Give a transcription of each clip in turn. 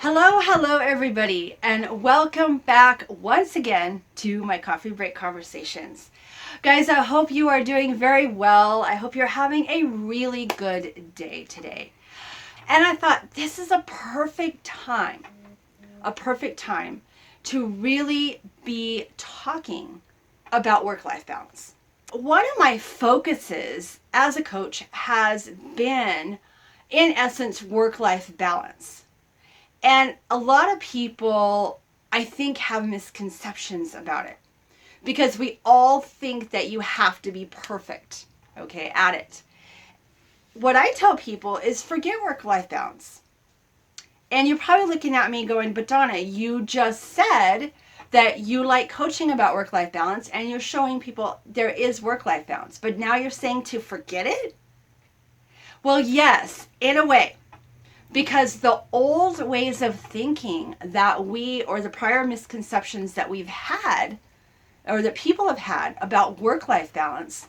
Hello, everybody, and welcome back once again to my coffee break conversations. Guys, I hope you are doing very well. I hope you're having a really good day today. And I thought this is a perfect time to really be talking about work-life balance. One of my focuses as a coach has been, in essence, work-life balance. And a lot of people, I think, have misconceptions about it because we all think that you have to be perfect, okay, at it. What I tell people is forget work-life balance. And you're probably looking at me going, but Donna, you just said that you like coaching about work-life balance and you're showing people there is work-life balance, but now you're saying to forget it? Well, yes, in a way. Because the old ways of thinking that or the prior misconceptions that we've had, or that people have had about work-life balance,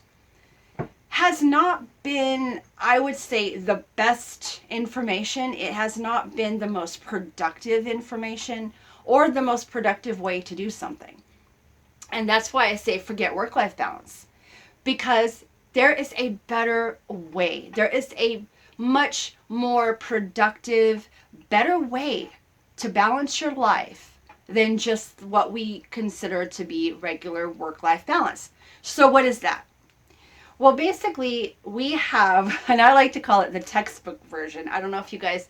has not been, I would say, the best information. It has not been the most productive information or the most productive way to do something. And that's why I say forget work-life balance. Because there is a better way. There is a much more productive, better way to balance your life than just what we consider to be regular work-life balance. So what is that? Well, basically we have, and I like to call it the textbook version. I don't know if you guys,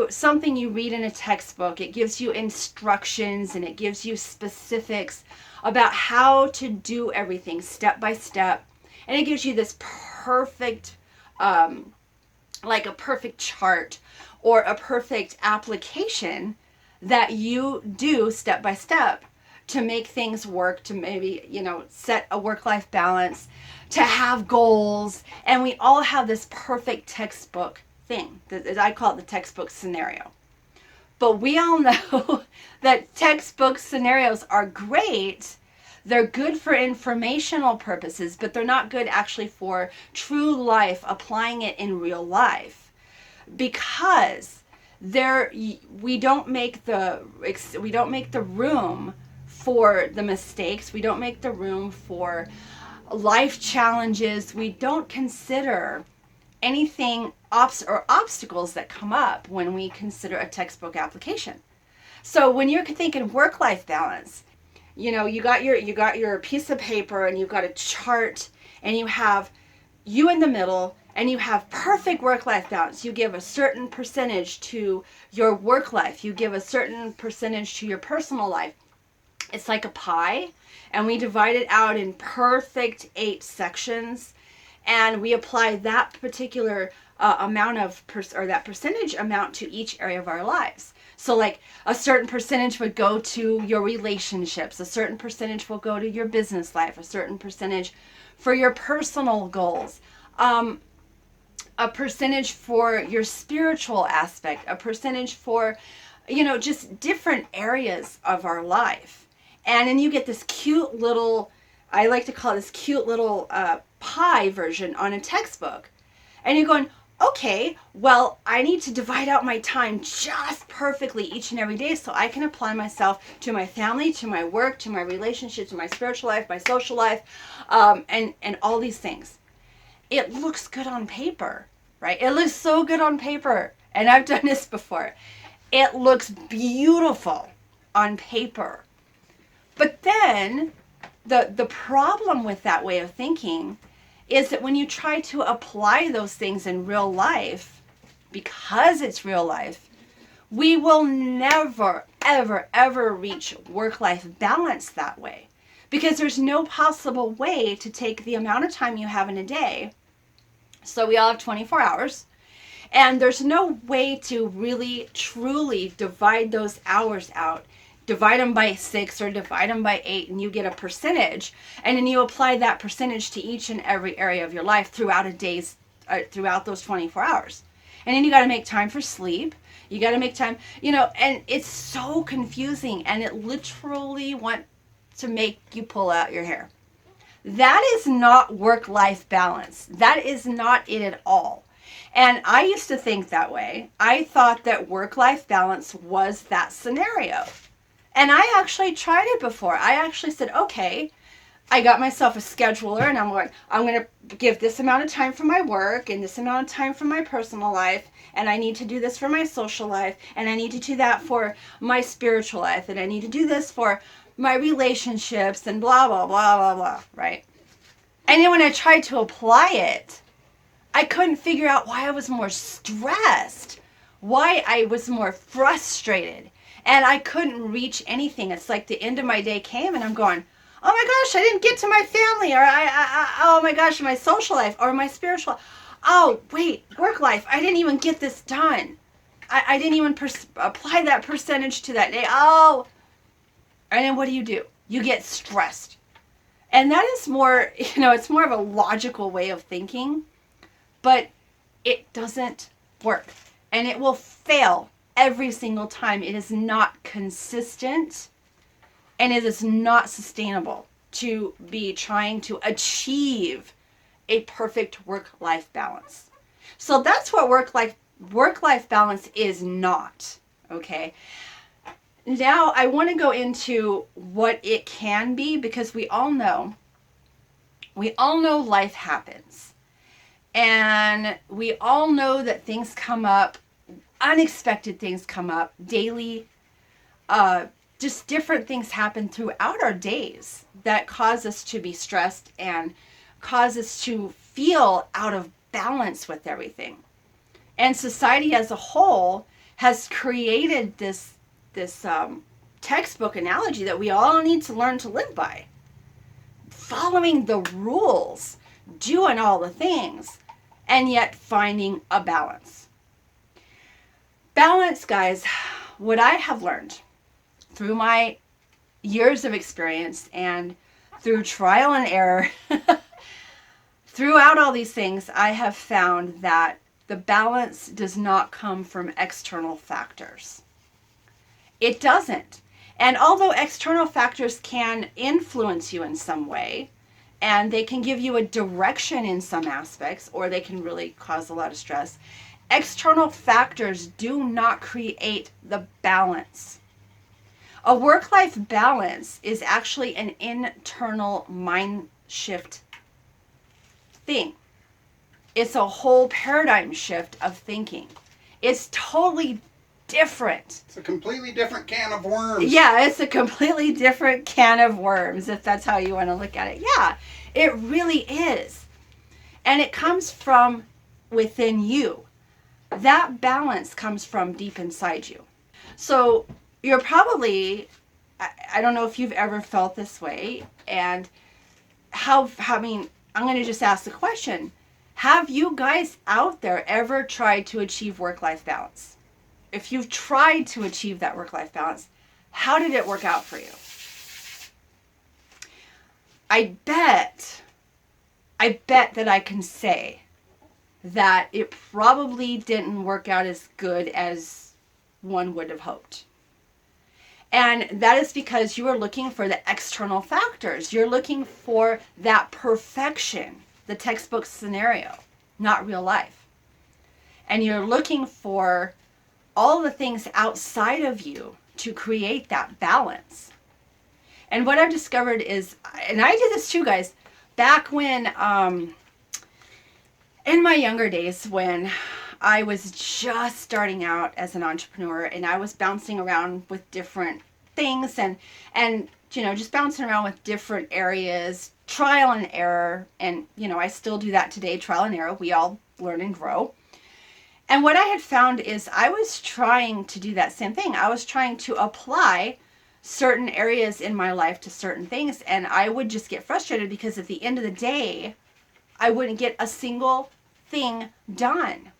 something you read in a textbook, it gives you instructions and it gives you specifics about how to do everything step by step. And it gives you this perfect, like a perfect chart or a perfect application that you do step by step to make things work, to maybe, set a work-life balance, to have goals. And we all have this perfect textbook thing. I call it the textbook scenario. But we all know that textbook scenarios are great. They're good for informational purposes, but they're not good actually for true life, applying it in real life. Because we don't make the room for the mistakes. We don't make the room for life challenges. We don't consider anything or obstacles that come up when we consider a textbook application. So when you're thinking work-life balance, you got your piece of paper and you've got a chart and you have you in the middle and you have perfect work-life balance. You give a certain percentage to your work life. You give a certain percentage to your personal life. It's like a pie, and we divide it out in perfect 8 sections, and we apply that particular amount of that percentage amount to each area of our lives. So like a certain percentage would go to your relationships, a certain percentage will go to your business life, a certain percentage for your personal goals, a percentage for your spiritual aspect, a percentage for, just different areas of our life. And then you get this cute little, I like to call it this cute little pie version on a textbook. And you're going, okay, well, I need to divide out my time just perfectly each and every day so I can apply myself to my family, to my work, to my relationships, to my spiritual life, my social life, and all these things. It looks good on paper, right? It looks so good on paper. And I've done this before. It looks beautiful on paper. But then the problem with that way of thinking is that when you try to apply those things in real life, because it's real life, we will never, ever, ever reach work-life balance that way. Because there's no possible way to take the amount of time you have in a day. So we all have 24 hours. And there's no way to really, truly divide those hours out. Divide them by 6 or divide them by 8 and you get a percentage. And then you apply that percentage to each and every area of your life throughout throughout those 24 hours. And then you got to make time for sleep. You got to make time, and it's so confusing and it literally wants to make you pull out your hair. That is not work-life balance. That is not it at all. And I used to think that way. I thought that work-life balance was that scenario. And I actually tried it before. I actually said, okay, I got myself a scheduler and I'm going to give this amount of time for my work and this amount of time for my personal life. And I need to do this for my social life. And I need to do that for my spiritual life. And I need to do this for my relationships and blah, blah, blah, blah, blah, right? And then when I tried to apply it, I couldn't figure out why I was more stressed, why I was more frustrated. And I couldn't reach anything. It's like the end of my day came and I'm going, oh my gosh, I didn't get to my family, or oh my gosh, my social life, or my spiritual. Oh, wait, work life. I didn't even get this done. I didn't even apply that percentage to that day. Oh, and then what do? You get stressed. And that is more, it's more of a logical way of thinking, but it doesn't work. And it will fail every single time. It is not consistent. And it is not sustainable to be trying to achieve a perfect work-life balance. So that's what work-life balance is not, okay? Now I want to go into what it can be, because we all know life happens. And we all know that things come up, unexpected things come up daily, just different things happen throughout our days that cause us to be stressed and cause us to feel out of balance with everything. And society as a whole has created this textbook analogy that we all need to learn to live by. Following the rules, doing all the things, and yet finding a balance. Balance, guys, what I have learned through my years of experience and through trial and error, throughout all these things, I have found that the balance does not come from external factors. It doesn't. And although external factors can influence you in some way, and they can give you a direction in some aspects, or they can really cause a lot of stress, external factors do not create the balance. A work-life balance is actually an internal mind shift thing. It's a whole paradigm shift of thinking. It's totally different. It's a completely different can of worms. Yeah, it's a completely different can of worms, if that's how you want to look at it. Yeah, it really is. And it comes from within you. That balance comes from deep inside you. So you're probably, I don't know if you've ever felt this way, and I'm going to just ask the question. Have you guys out there ever tried to achieve work-life balance? If you've tried to achieve that work-life balance, how did it work out for you? I bet that I can say that it probably didn't work out as good as one would have hoped. And that is because you are looking for the external factors. You're looking for that perfection, the textbook scenario, not real life. And you're looking for all the things outside of you to create that balance. And what I've discovered is, and I did this too, guys, back when, in my younger days, when I was just starting out as an entrepreneur and I was bouncing around with different things and just bouncing around with different areas, trial and error. And, I still do that today, trial and error. We all learn and grow. And what I had found is I was trying to do that same thing. I was trying to apply certain areas in my life to certain things, and I would just get frustrated because at the end of the day, I wouldn't get a single thing done.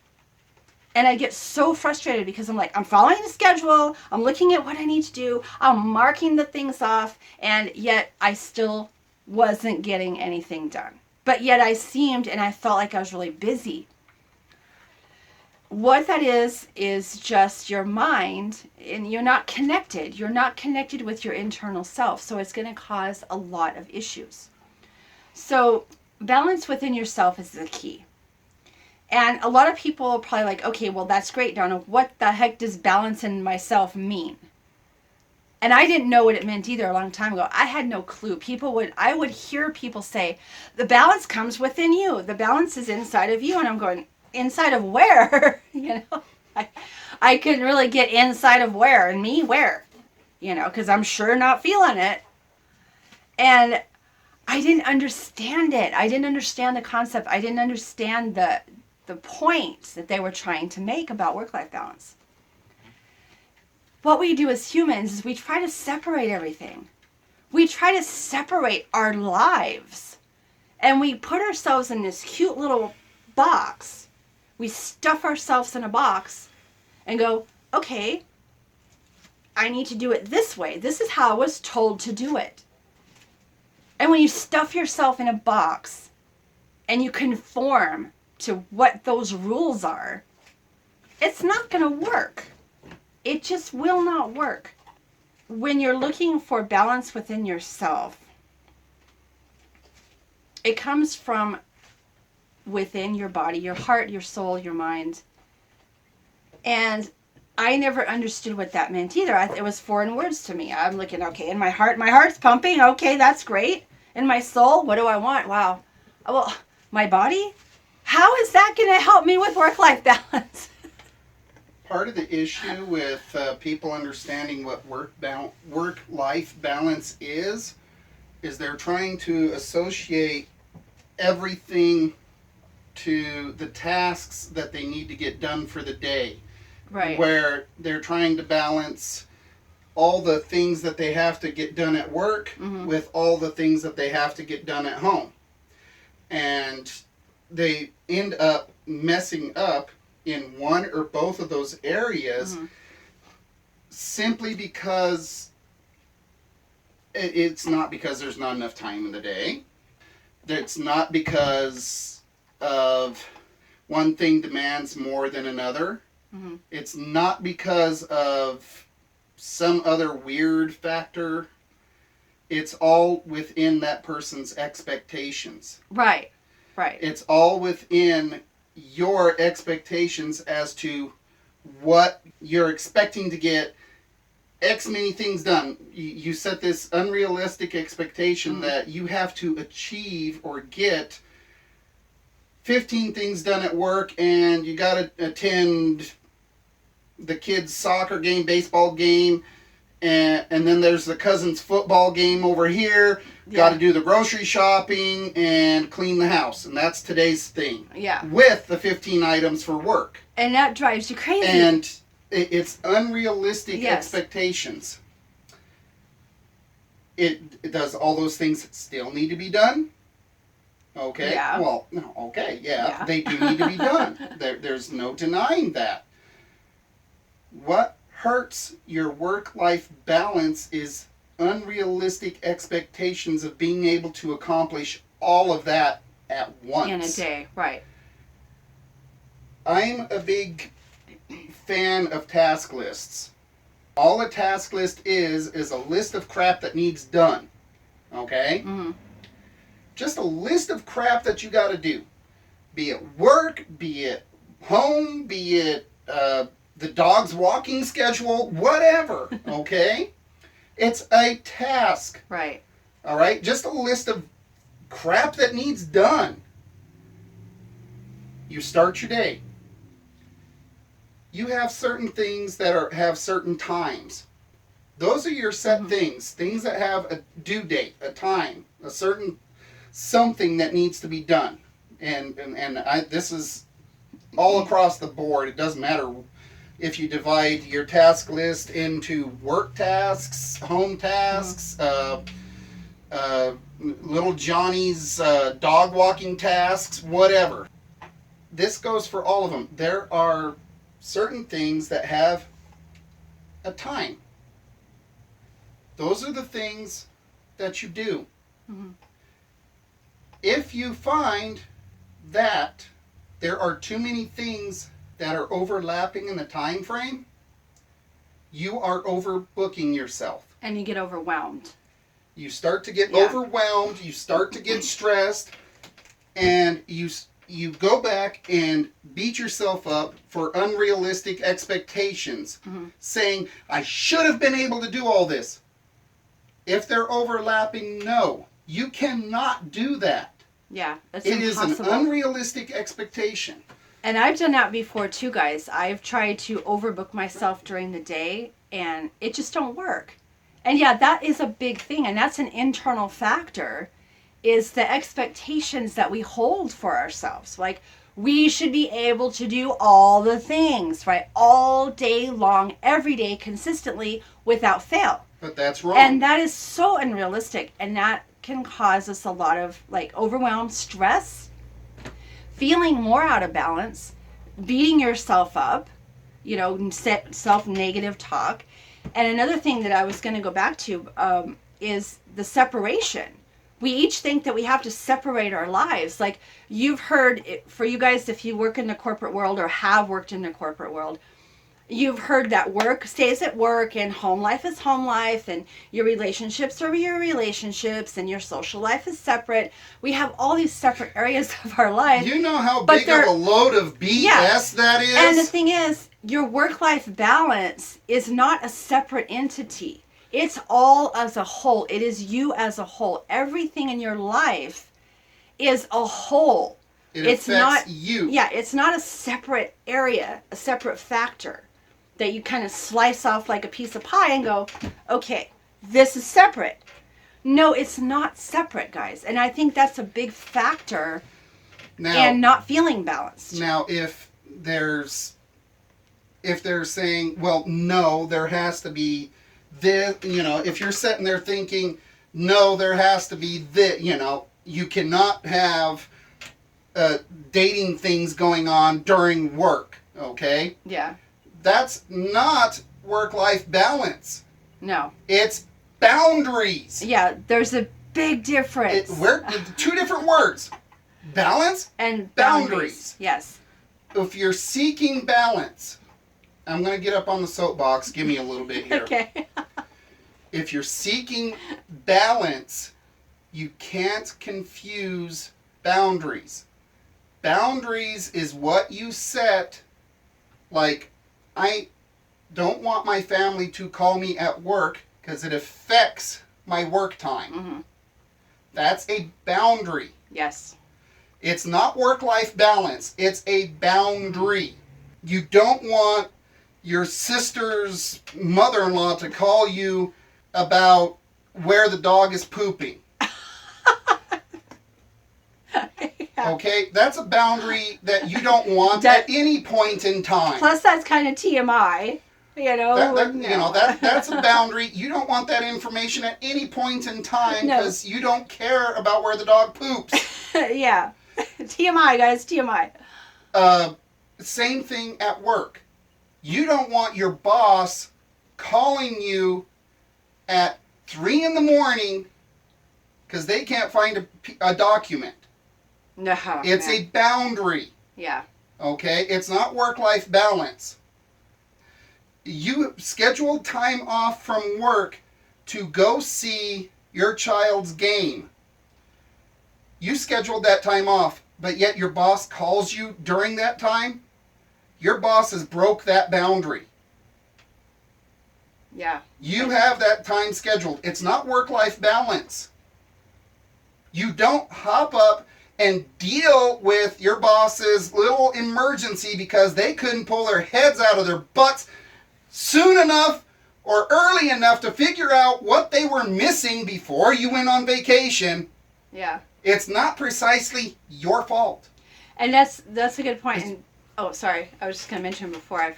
And I get so frustrated because I'm like, I'm following the schedule, I'm looking at what I need to do, I'm marking the things off, and yet I still wasn't getting anything done. But yet I felt like I was really busy. What that is just your mind, and you're not connected. You're not connected with your internal self, so it's going to cause a lot of issues. So balance within yourself is the key. And a lot of people are probably like, okay, well, that's great, Donna. What the heck does balance in myself mean? And I didn't know what it meant either a long time ago. I had no clue. I would hear people say, the balance comes within you. The balance is inside of you. And I'm going, inside of where? I couldn't really get inside of where and me where, because I'm sure not feeling it. And I didn't understand it. I didn't understand the concept. I didn't understand the points that they were trying to make about work-life balance. What we do as humans is we try to separate everything. We try to separate our lives. And we put ourselves in this cute little box. We stuff ourselves in a box and go, okay, I need to do it this way. This is how I was told to do it. And when you stuff yourself in a box and you conform to what those rules are, it's not going to work. It just will not work. When you're looking for balance within yourself, it comes from within your body, your heart, your soul, your mind. And I never understood what that meant either. It was foreign words to me. I'm looking, okay, in my heart's pumping. Okay, that's great. In my soul, what do I want? Wow. Well, my body? How is that going to help me with work-life balance? Part of the issue with people understanding what work-life balance is they're trying to associate everything to the tasks that they need to get done for the day. Right. Where they're trying to balance all the things that they have to get done at work with all the things that they have to get done at home. And they end up messing up in one or both of those areas simply because it's not because there's not enough time in the day. It's not because of one thing demands more than another. It's not because of some other weird factor. It's all within that person's expectations. Right. It's all within your expectations as to what you're expecting to get X many things done. You set this unrealistic expectation that you have to achieve or get 15 things done at work, and you got to attend the kids' soccer game, baseball game, and then there's the cousin's football game over here. Yeah. Got to do the grocery shopping and clean the house, and that's today's thing. Yeah. With the 15 items for work. And that drives you crazy. And it's unrealistic expectations. Does all those things still need to be done? Okay. Yeah. Well, okay, yeah. They do need to be done. There's no denying that. What hurts your work-life balance is unrealistic expectations of being able to accomplish all of that at once. In a day, right. I'm a big fan of task lists. All a task list is a list of crap that needs done. Okay? Just a list of crap that you got to do. Be it work, be it home, be it the dog's walking schedule, whatever. Okay? It's a task. Right. All right? Just a list of crap that needs done. You start your day. You have certain things that have certain times. Those are your set things. Things that have a due date, a time, a certain something that needs to be done. And this is all across the board. It doesn't matter if you divide your task list into work tasks, home tasks, little Johnny's dog walking tasks, whatever. This goes for all of them. There are certain things that have a time. Those are the things that you do. If you find that there are too many things that are overlapping in the time frame, you are overbooking yourself. And you get overwhelmed. You start to get overwhelmed, you start to get stressed, and you go back and beat yourself up for unrealistic expectations, saying, I should have been able to do all this. If they're overlapping, no. You cannot do that. Yeah, it's It impossible. is an unrealistic expectation. And I've done that before too, guys. I've tried to overbook myself during the day, and it just don't work. And yeah, that is a big thing, and that's an internal factor, is the expectations that we hold for ourselves. Like, we should be able to do all the things, right? All day long, every day, consistently, without fail. But that's wrong. And that is so unrealistic, and that can cause us a lot of like overwhelm, stress, feeling more out of balance, beating yourself up, you know, self-negative talk. And another thing that I was going to go back to is the separation. We each think that we have to separate our lives. Like, you've heard, for you guys, if you work in the corporate world or have worked in the corporate world, you've heard that work stays at work and home life is home life, and your relationships are your relationships, and your social life is separate. We have all these separate areas of our life. You know how big of a load of BS that is? And the thing is, your work-life balance is not a separate entity. It's all as a whole. It is you as a whole. Everything in your life is a whole. It's not you. Yeah, it's not a separate area, a separate factor that you kind of slice off like a piece of pie and go, okay, this is separate. No, it's not separate, guys. And I think that's a big factor in not feeling balanced. Now, if they're saying, well, no, there has to be this, you know, if you're sitting there thinking, no, there has to be this, you know, you cannot have dating things going on during work, okay? Yeah. That's not work-life balance. No. It's boundaries. Yeah, there's a big difference. We're two different words. Balance and boundaries. Yes. If you're seeking balance, I'm going to get up on the soapbox. Give me a little bit here. Okay. If you're seeking balance, you can't confuse boundaries. Boundaries is what you set, like, I don't want my family to call me at work because it affects my work time. Mm-hmm. That's a boundary. Yes. It's not work-life balance. It's a boundary. You don't want your sister's mother-in-law to call you about where the dog is pooping. Yeah. Okay? That's a boundary that you don't want at any point in time. Plus, that's kind of TMI. You know, That's a boundary. You don't want that information at any point in time because you don't care about where the dog poops. Yeah. TMI, guys, TMI. Same thing at work. You don't want your boss calling you at 3 in the morning because they can't find a document. No. It's a boundary. Yeah. Okay? It's not work-life balance. You scheduled time off from work to go see your child's game. You scheduled that time off, but yet your boss calls you during that time. Your boss has broke that boundary. Yeah. You have that time scheduled. It's not work-life balance. You don't hop up and deal with your boss's little emergency because they couldn't pull their heads out of their butts soon enough or early enough to figure out what they were missing before you went on vacation. Yeah. It's not precisely your fault. And that's a good point. And, oh, sorry. I was just going to mention before.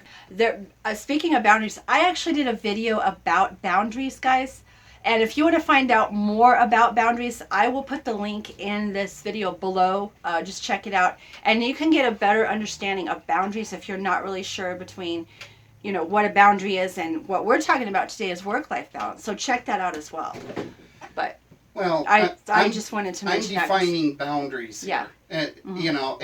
Speaking of boundaries, I actually did a video about boundaries, guys. And if you want to find out more about boundaries, I will put the link in this video below. Just check it out. And you can get a better understanding of boundaries if you're not really sure between, you know, what a boundary is and what we're talking about today is work-life balance. So check that out as well. But well, I just wanted to mention I'm defining boundaries. Yeah. You know,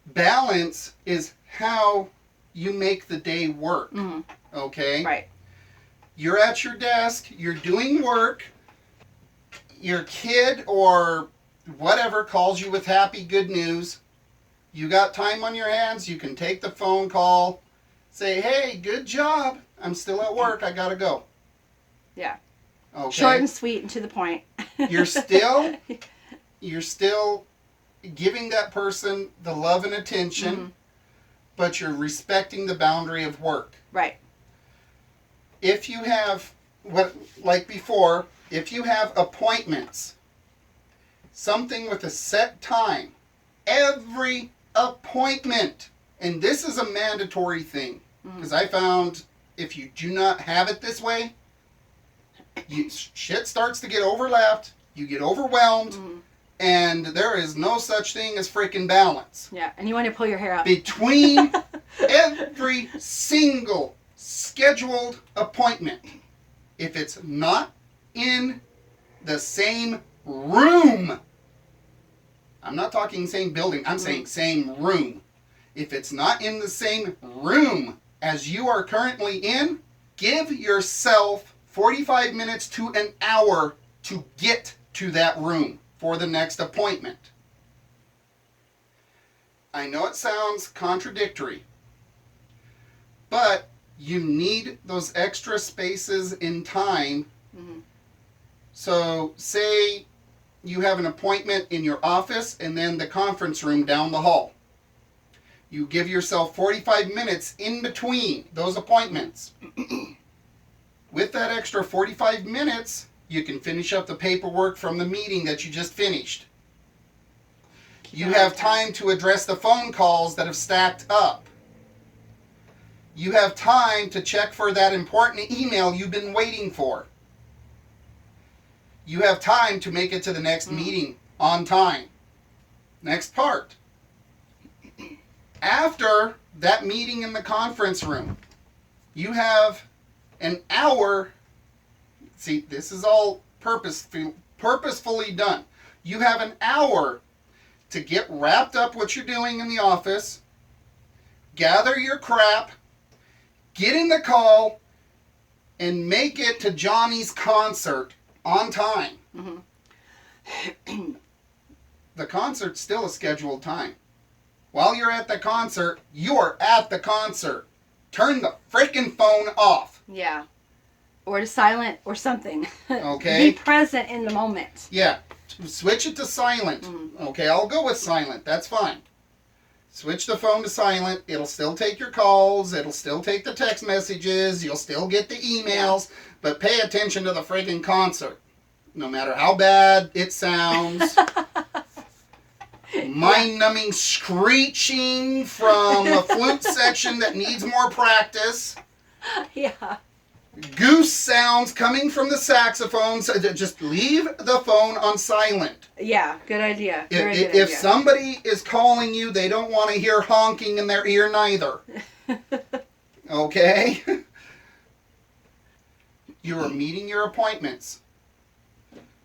balance is how you make the day work. Mm-hmm. Okay? Right. You're at your desk, you're doing work, your kid or whatever, calls you with happy, good news. You got time on your hands, you can take the phone call, say, hey, good job. I'm still at work. I got to go. Yeah. Okay. Short and sweet and to the point. You're still giving that person the love and attention, but you're respecting the boundary of work. Right. If you have, like before, if you have appointments, something with a set time, every appointment, and this is a mandatory thing, because I found if you do not have it this way, shit starts to get overlapped, you get overwhelmed, and there is no such thing as freaking balance. Yeah, and you want to pull your hair out. Between every single scheduled appointment, if it's not in the same room, I'm not talking same building, I'm saying same room. If it's not in the same room as you are currently in, give yourself 45 minutes to an hour to get to that room for the next appointment. I know it sounds contradictory, but you need those extra spaces in time. So say you have an appointment in your office and then the conference room down the hall. You give yourself 45 minutes in between those appointments. With that extra 45 minutes, you can finish up the paperwork from the meeting that you just finished. You have time to address the phone calls that have stacked up. You have time to check for that important email you've been waiting for. You have time to make it to the next meeting on time. Next part. After that meeting in the conference room, you have an hour. See, this is all purposefully done. You have an hour to get wrapped up what you're doing in the office, gather your crap, get in the call, and make it to Johnny's concert on time. The concert's still a scheduled time. While you're at the concert, you are at the concert. Turn the freaking phone off. Yeah. Or to silent or something. Okay. Be present in the moment. Yeah. Switch it to silent. Okay, I'll go with silent. That's fine. Switch the phone to silent. It'll still take your calls. It'll still take the text messages. You'll still get the emails. But pay attention to the friggin' concert. No matter how bad it sounds. Mind-numbing screeching from a flute section that needs more practice. Yeah. Goose sounds coming from the saxophones. Just leave the phone on silent. Yeah, good idea. If somebody is calling you, they don't want to hear honking in their ear neither. Okay? You are meeting your appointments.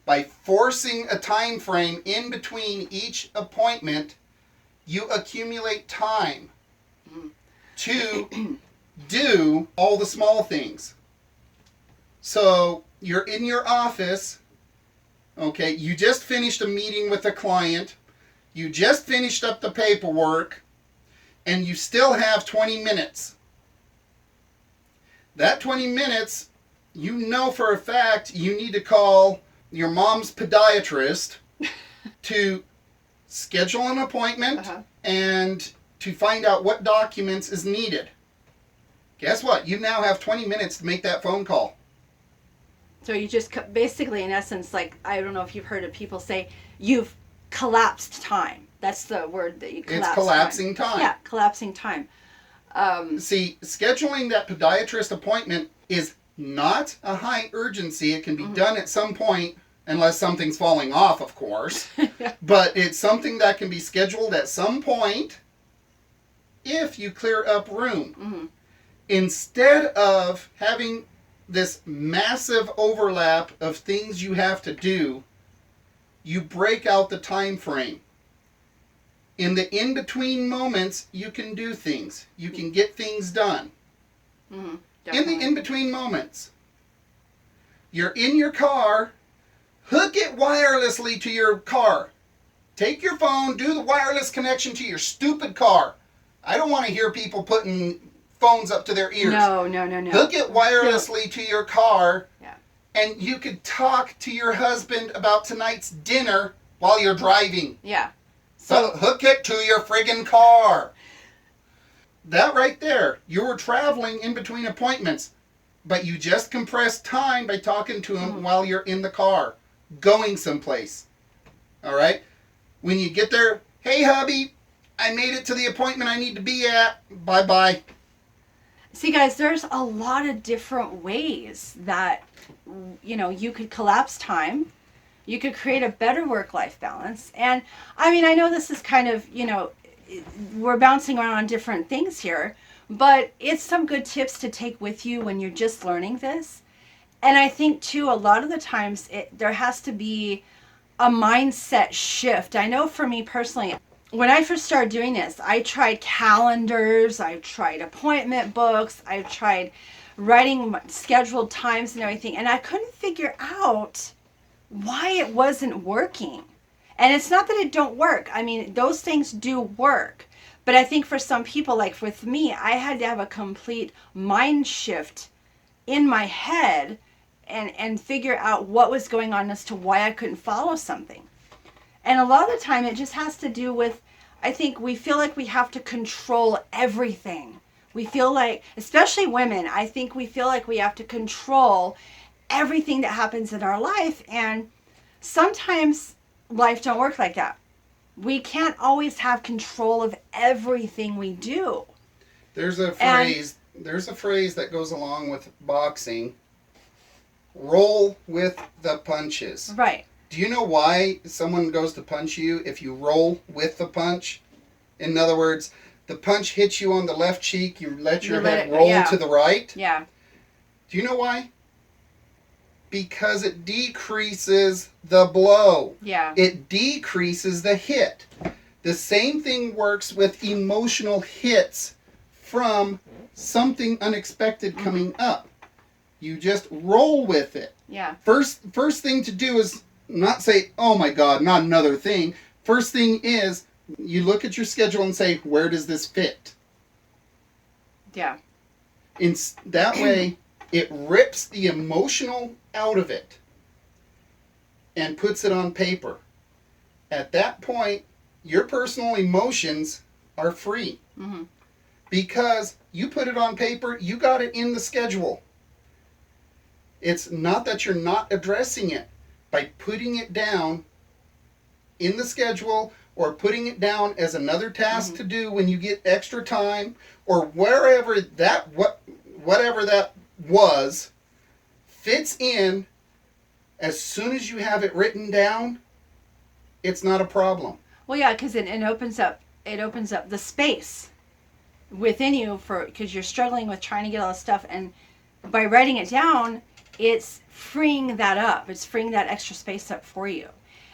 By forcing a time frame in between each appointment, you accumulate time to do all the small things. So you're in your office, okay, you just finished a meeting with a client, you just finished up the paperwork, and you still have 20 minutes. That 20 minutes, you know for a fact you need to call your mom's podiatrist to schedule an appointment and to find out what documents is needed. Guess what? You now have 20 minutes to make that phone call. So you just basically, in essence, like, I don't know if you've heard of people say, you've collapsed time. That's the word that you collapse. It's collapsing time. Yeah, collapsing time. See, scheduling that podiatrist appointment is not a high urgency. It can be done at some point, unless something's falling off, of course. But it's something that can be scheduled at some point if you clear up room. Instead of having this massive overlap of things you have to do, you break out the time frame. In the in-between moments, you can do things. You can get things done. In the in-between moments, you're in your car, hook it wirelessly to your car. Take your phone, do the wireless connection to your stupid car. I don't want to hear people putting phones up to their ears. No. Hook it wirelessly to your car, Yeah. and you could talk to your husband about tonight's dinner while you're driving. Yeah. So hook it to your friggin' car. That right there, you were traveling in between appointments, but you just compressed time by talking to him while you're in the car, going someplace. All right? When you get there, hey, hubby, I made it to the appointment I need to be at. Bye-bye. See, guys, there's a lot of different ways that, you could collapse time. You could create a better work-life balance. And, I mean, I know this is kind of, we're bouncing around on different things here, but it's some good tips to take with you when you're just learning this. And I think, too, a lot of the times there has to be a mindset shift. I know for me personally, when I first started doing this, I tried calendars, I tried appointment books, I tried writing scheduled times and everything, and I couldn't figure out why it wasn't working. And it's not that it don't work. I mean, those things do work. But I think for some people, like with me, I had to have a complete mind shift in my head and figure out what was going on as to why I couldn't follow something. And a lot of the time it just has to do with, I think we feel like we have to control everything. We feel like, especially women, I think we feel like we have to control everything that happens in our life. And sometimes life don't work like that. We can't always have control of everything we do. There's a phrase that goes along with boxing. Roll with the punches. Right. Do you know why someone goes to punch you if you roll with the punch? In other words, the punch hits you on the left cheek, you let your head roll to the right. Yeah. Do you know why? Because it decreases the blow. Yeah. It decreases the hit. The same thing works with emotional hits from something unexpected coming up. You just roll with it. Yeah. First thing to do is not say, oh my God, not another thing. First thing is you look at your schedule and say, where does this fit? Yeah. In that way, it rips the emotional out of it and puts it on paper. At that point, your personal emotions are free. Mm-hmm. Because you put it on paper, you got it in the schedule. It's not that you're not addressing it. By putting it down in the schedule or putting it down as another task to do when you get extra time or whatever that was fits in, as soon as you have it written down, it's not a problem. Well, yeah, because it opens up the space within you because you're struggling with trying to get all this stuff, and by writing it down, it's freeing that up. It's freeing that extra space up for you.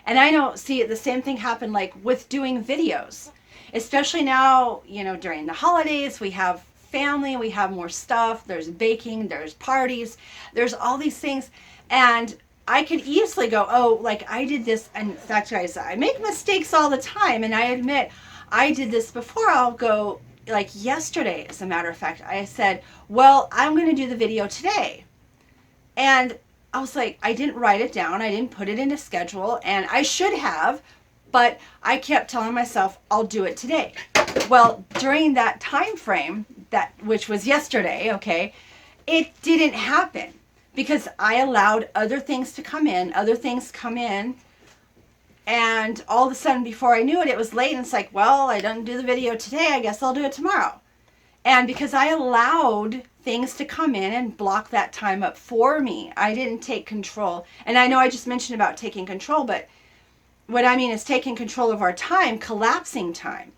And I know, see, the same thing happened like with doing videos, especially now, during the holidays, we have family, we have more stuff, there's baking, there's parties, there's all these things. And I could easily go, oh, like I did this. And in fact, guys, I make mistakes all the time. And I admit I did this before. I'll go, like yesterday, as a matter of fact, I said, well, I'm going to do the video today. And I was like, I didn't write it down. I didn't put it in a schedule, and I should have, but I kept telling myself, I'll do it today. Well, during that time frame, which was yesterday, okay, it didn't happen because I allowed other things to come in, and all of a sudden, before I knew it, it was late, and it's like, well, I didn't do the video today, I guess I'll do it tomorrow. And because I allowed things to come in and block that time up for me, I didn't take control. And I know I just mentioned about taking control, but what I mean is taking control of our time, collapsing time,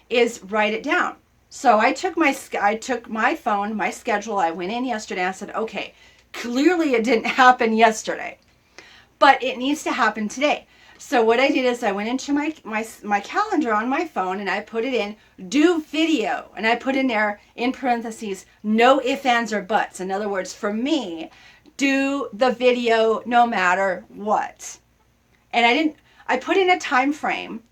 is write it down. So I took my phone, my schedule, I went in yesterday and I said, okay, clearly it didn't happen yesterday, but it needs to happen today. So what I did is I went into my calendar on my phone and I put it in, do video. And I put in there, in parentheses, no ifs, ands, or buts. In other words, for me, do the video no matter what. And I put in a time frame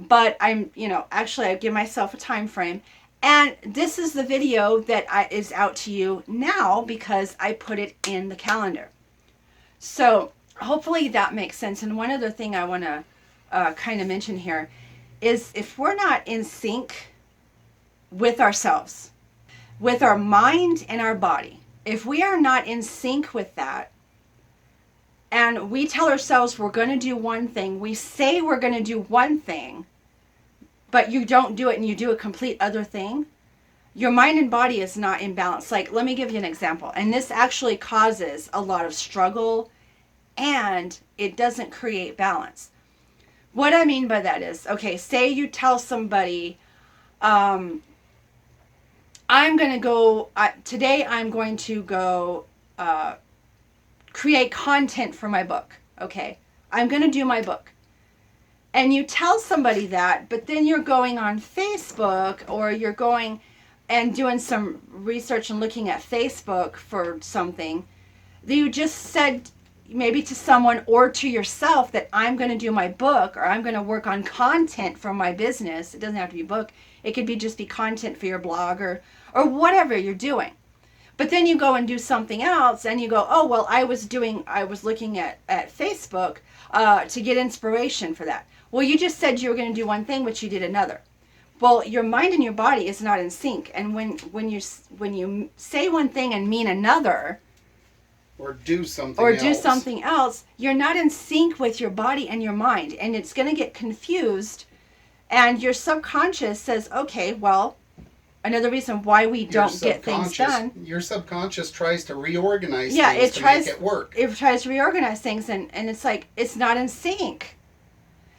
but actually I give myself a time frame. And this is the video that is out to you now because I put it in the calendar. So hopefully that makes sense. And one other thing I want to kind of mention here is if we're not in sync with ourselves, with our mind and our body, if we are not in sync with that, and we tell ourselves we're going to do one thing, we say we're going to do one thing, but you don't do it and you do a complete other thing, your mind and body is not in balance. Like, let me give you an example. And this actually causes a lot of struggle and it doesn't create balance. What I mean by that is, okay, say you tell somebody, I'm going to go, today I'm going to go create content for my book. Okay, I'm going to do my book. And you tell somebody that, but then you're going on Facebook or you're going and doing some research and looking at Facebook for something that you just said maybe to someone or to yourself that I'm going to do my book or I'm going to work on content for my business. It doesn't have to be a book. It could just be content for your blog or whatever you're doing. But then you go and do something else and you go, oh, well, I was looking at Facebook to get inspiration for that. Well, you just said you were going to do one thing, but you did another. Well, your mind and your body is not in sync. And when you say one thing and mean another, or do something else, you're not in sync with your body and your mind. And it's going to get confused. And your subconscious says, okay, well, another reason why we don't get things done. Your subconscious tries to reorganize things to make it work. It tries to reorganize things, and it's like, it's not in sync.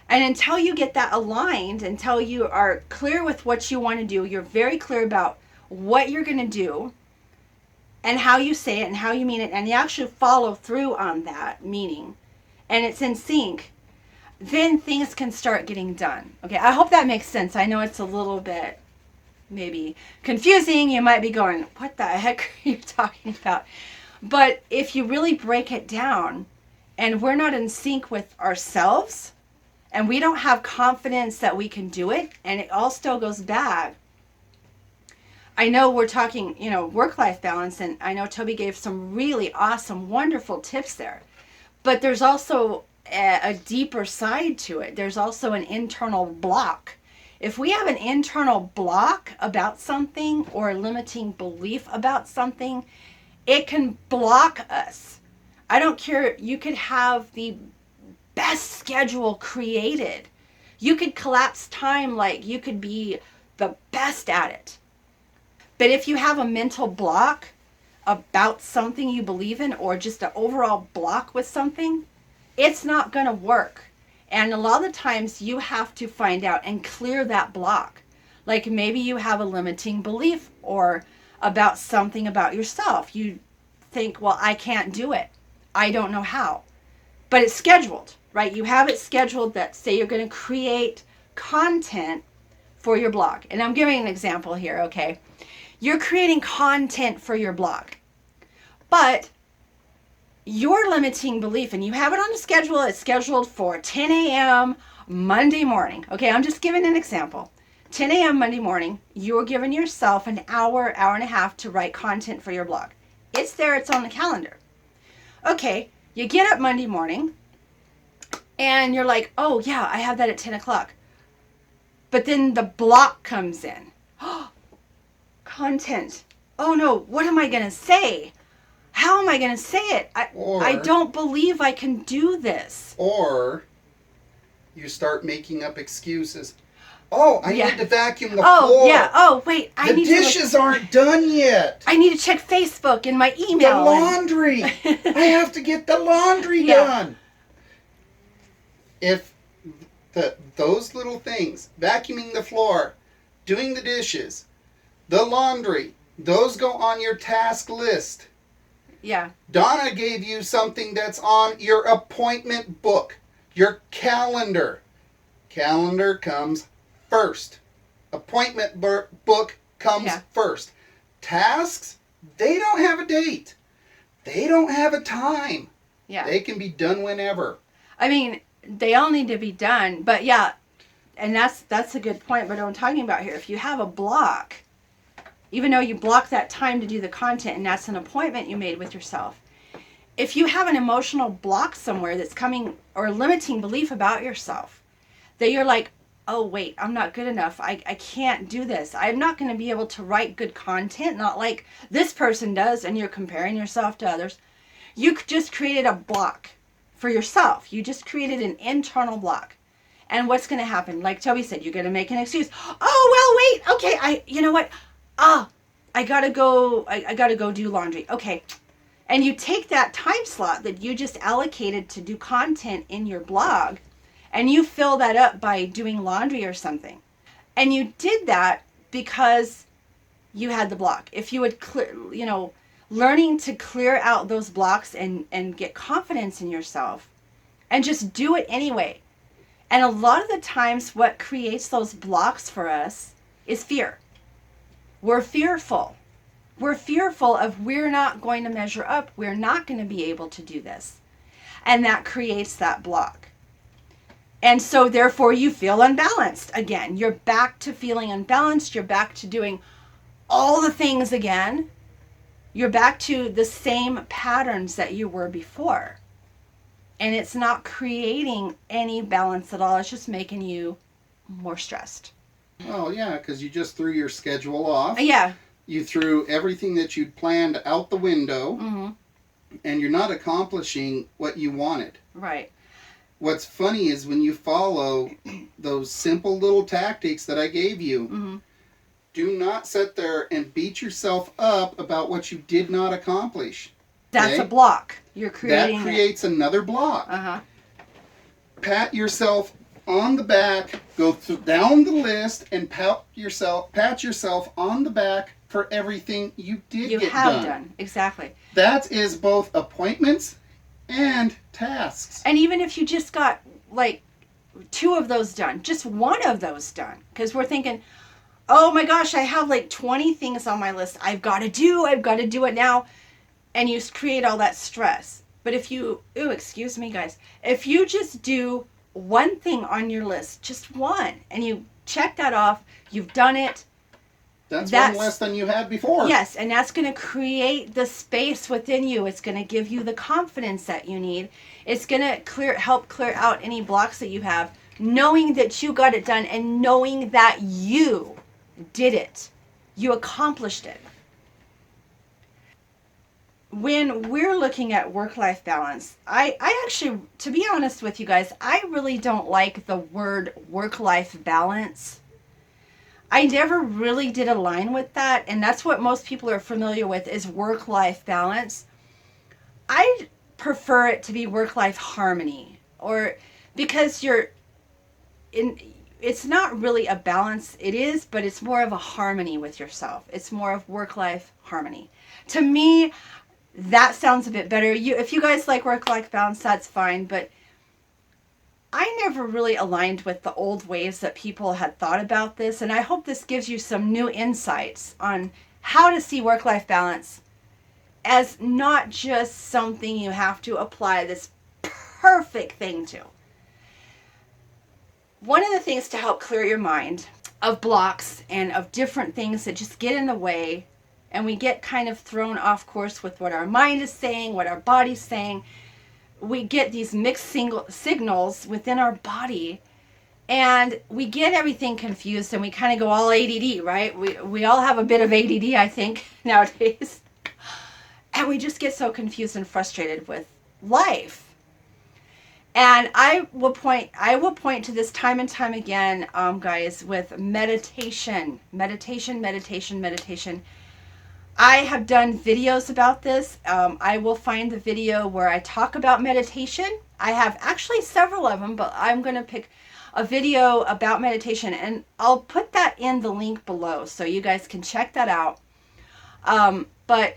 And until you get that aligned, until you are clear with what you want to do, you're very clear about what you're going to do and how you say it and how you mean it, and you actually follow through on that meaning, and it's in sync, then things can start getting done. Okay, I hope that makes sense. I know it's a little bit maybe confusing. You might be going, what the heck are you talking about? But if you really break it down and we're not in sync with ourselves and we don't have confidence that we can do it, and it all still goes back. I know we're talking, work-life balance, and I know Toby gave some really awesome, wonderful tips there. But there's also a deeper side to it. There's also an internal block. If we have an internal block about something or a limiting belief about something, it can block us. I don't care. You could have the best schedule created. You could collapse time like you could be the best at it. But if you have a mental block about something you believe in or just an overall block with something, it's not going to work. And a lot of the times you have to find out and clear that block. Like maybe you have a limiting belief or about something about yourself. You think, well, I can't do it. I don't know how. But it's scheduled, right? You have it scheduled that say you're going to create content for your blog. And I'm giving an example here, okay? You're creating content for your blog. But your limiting belief, and you have it on a schedule, it's scheduled for 10 a.m. Monday morning. Okay, I'm just giving an example. 10 a.m. Monday morning, you're giving yourself an hour, hour and a half to write content for your blog. It's there, it's on the calendar. Okay, you get up Monday morning, and you're like, oh yeah, I have that at 10 o'clock. But then the block comes in. Content. Oh no, what am I going to say? How am I going to say it? I don't believe I can do this. Or you start making up excuses. Oh, I need to vacuum the floor. Oh, yeah. Oh, wait. The dishes aren't done yet. I need to check Facebook and my email. The laundry. I have to get the laundry done. If those little things, vacuuming the floor, doing the dishes, the laundry, those go on your task list. Yeah. Donna gave you something that's on your appointment book, your calendar. Calendar comes first. Appointment book comes first. Tasks, they don't have a date. They don't have a time. Yeah. They can be done whenever. I mean, they all need to be done, but yeah. And that's a good point. But what I'm talking about here, if you have a block, even though you block that time to do the content, and that's an appointment you made with yourself, if you have an emotional block somewhere that's coming, or a limiting belief about yourself, that you're like, oh wait, I'm not good enough, I can't do this, I'm not going to be able to write good content, not like this person does, and you're comparing yourself to others, you just created a block for yourself. You just created an internal block. And what's going to happen? Like Toby said, you're going to make an excuse. Oh, well, wait, okay, you know what? I got to go, I got to go do laundry. Okay. And you take that time slot that you just allocated to do content in your blog, and you fill that up by doing laundry or something. And you did that because you had the block. If you would clear, learning to clear out those blocks and get confidence in yourself and just do it anyway. And a lot of the times what creates those blocks for us is fear. We're fearful. We're fearful of we're not going to measure up. We're not going to be able to do this. And that creates that block. And so therefore you feel unbalanced again. You're back to feeling unbalanced. You're back to doing all the things again. You're back to the same patterns that you were before. And it's not creating any balance at all. It's just making you more stressed. Oh, yeah, because you just threw your schedule off. Yeah. You threw everything that you'd planned out the window. Mm-hmm. And you're not accomplishing what you wanted. Right. What's funny is when you follow those simple little tactics that I gave you, Mm-hmm. do not sit there and beat yourself up about what you did not accomplish. That's okay? a block. You're creating that creates another block. Uh-huh. Pat yourself on the back, go down the list, and pat yourself on the back for everything you did You get have done. Exactly. That is both appointments and tasks. And even if you just got like 2 of those done, just 1 of those done, because we're thinking, oh my gosh, I have like 20 things on my list I've got to do it now. And you create all that stress. But if you, excuse me guys, if you just do 1 thing on your list, just 1, and you check that off, you've done it. That's 1 less than you had before. Yes, and that's going to create the space within you. It's going to give you the confidence that you need. It's going to help clear out any blocks that you have, knowing that you got it done and knowing that you did it. You accomplished it. When we're looking at work-life balance, I actually, to be honest with you guys, I really don't like the word work-life balance. I never really did align with that, and that's what most people are familiar with is work-life balance. I prefer it to be work-life harmony, or because it's not really a balance. It is, but it's more of a harmony with yourself. It's more of work-life harmony. To me, that sounds a bit better. If you guys like work-life balance, that's fine, but I never really aligned with the old ways that people had thought about this, and I hope this gives you some new insights on how to see work-life balance as not just something you have to apply this perfect thing to. One of the things to help clear your mind of blocks and of different things that just get in the way, and we get kind of thrown off course with what our mind is saying, what our body's saying. We get these mixed signals within our body, and we get everything confused, and we kind of go all ADD, right? We all have a bit of ADD, I think, nowadays. And we just get so confused and frustrated with life. And I will point to this time and time again, guys, with meditation. I have done videos about this. I will find the video where I talk about meditation. I have actually several of them, but I'm going to pick a video about meditation, and I'll put that in the link below so you guys can check that out. But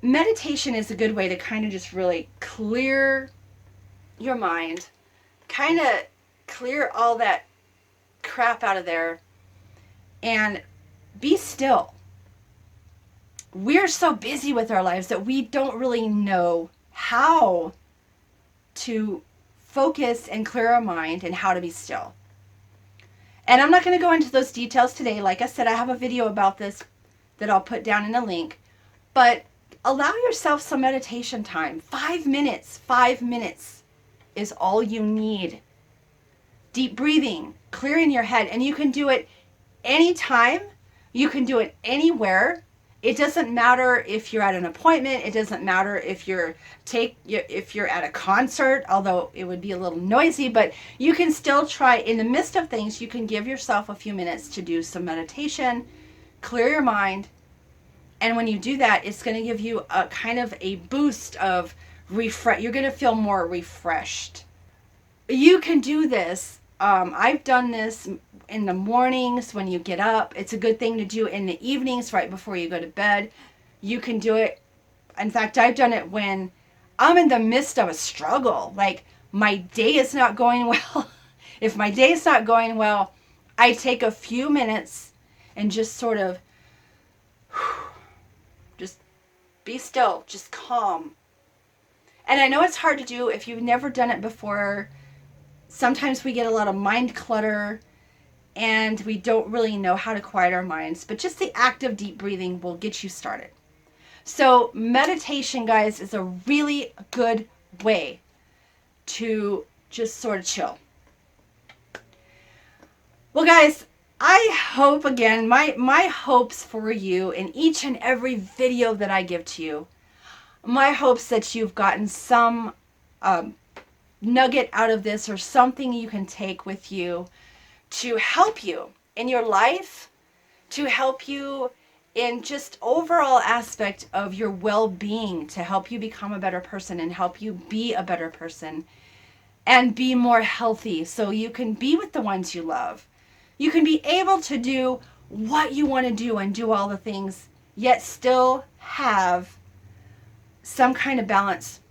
meditation is a good way to kind of just really clear your mind, kind of clear all that crap out of there, and be still. We're so busy with our lives that we don't really know how to focus and clear our mind and how to be still. And I'm not going to go into those details today. Like I said, I have a video about this that I'll put down in a link. But allow yourself some meditation time. 5 minutes. 5 minutes is all you need. Deep breathing, clearing your head. And you can do it anytime. You can do it anywhere. It doesn't matter if you're at an appointment. It doesn't matter if you're at a concert, although it would be a little noisy, but you can still try. In the midst of things, you can give yourself a few minutes to do some meditation, clear your mind. And when you do that, it's going to give you a kind of a boost of refresh. You're going to feel more refreshed. You can do this. I've done this in the mornings when you get up. It's a good thing to do in the evenings right before you go to bed. You can do it. In fact, I've done it when I'm in the midst of a struggle. Like my day is not going well. If my day is not going well, I take a few minutes and just sort of just be still, just calm. And I know it's hard to do if you've never done it before. Sometimes we get a lot of mind clutter and we don't really know how to quiet our minds, but just the act of deep breathing will get you started. So meditation, guys, is a really good way to just sort of chill. Well, guys, I hope, again, my hopes for you in each and every video that I give to you, my hopes that you've gotten some nugget out of this or something you can take with you to help you in your life, to help you in just overall aspect of your well-being, to help you become a better person and help you be a better person and be more healthy so you can be with the ones you love. You can be able to do what you want to do and do all the things, yet still have some kind of balance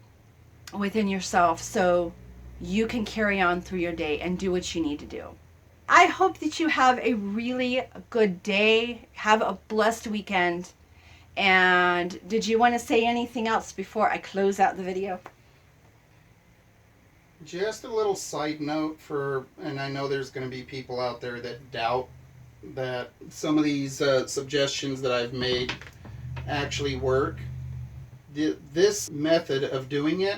within yourself so you can carry on through your day and do what you need to do. I hope that you have a really good day. Have a blessed weekend. And did you want to say anything else before I close out the video? Just a little side note and I know there's going to be people out there that doubt that some of these suggestions that I've made actually work. This method of doing it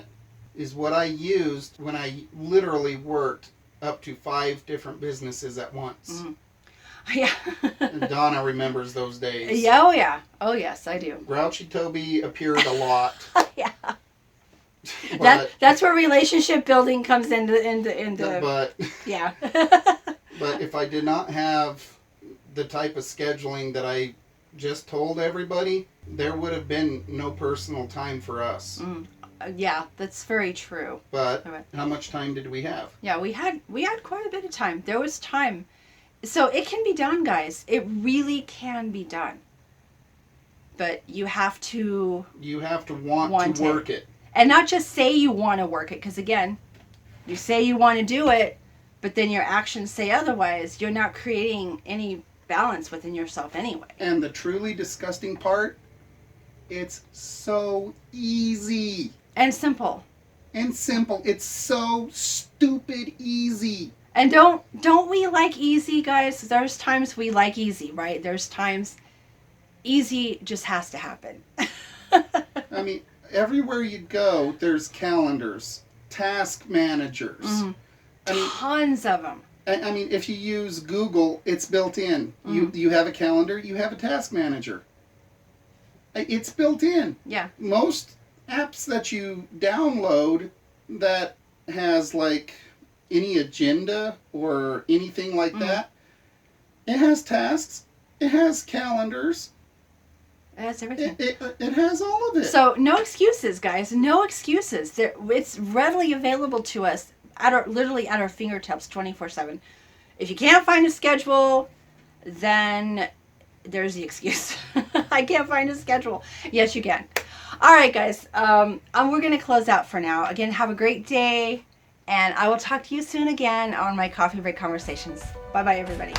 is what I used when I literally worked up to 5 different businesses at once. Mm. Yeah. And Donna remembers those days. Yeah, oh yeah. Oh yes, I do. Grouchy Toby appeared a lot. Yeah. That's where relationship building comes into but yeah. but if I did not have the type of scheduling that I just told everybody, there would have been no personal time for us. Mm. Yeah, that's very true. But how much time did we have? Yeah, we had quite a bit of time. There was time. So it can be done, guys. It really can be done. But you have to want to work it. And not just say you want to work it, because again, you say you want to do it, but then your actions say otherwise. You're not creating any balance within yourself anyway. And the truly disgusting part, it's so easy. And simple. And simple. It's so stupid easy. And don't we like easy, guys? There's times we like easy, right? There's times easy just has to happen. I mean, everywhere you go, there's calendars, task managers. Mm-hmm. Tons of them. I mean, if you use Google, it's built in. Mm-hmm. You have a calendar, you have a task manager. It's built in. Yeah. Most apps that you download that has like any agenda or anything like that, it has tasks, it has calendars. It has everything. It has all of it. So no excuses, guys. No excuses. It's readily available to us literally at our fingertips 24/7. If you can't find a schedule, then there's the excuse. I can't find a schedule. Yes, you can. All right, guys. We're going to close out for now. Again, have a great day, and I will talk to you soon again on my Coffee Break Conversations. Bye-bye, everybody.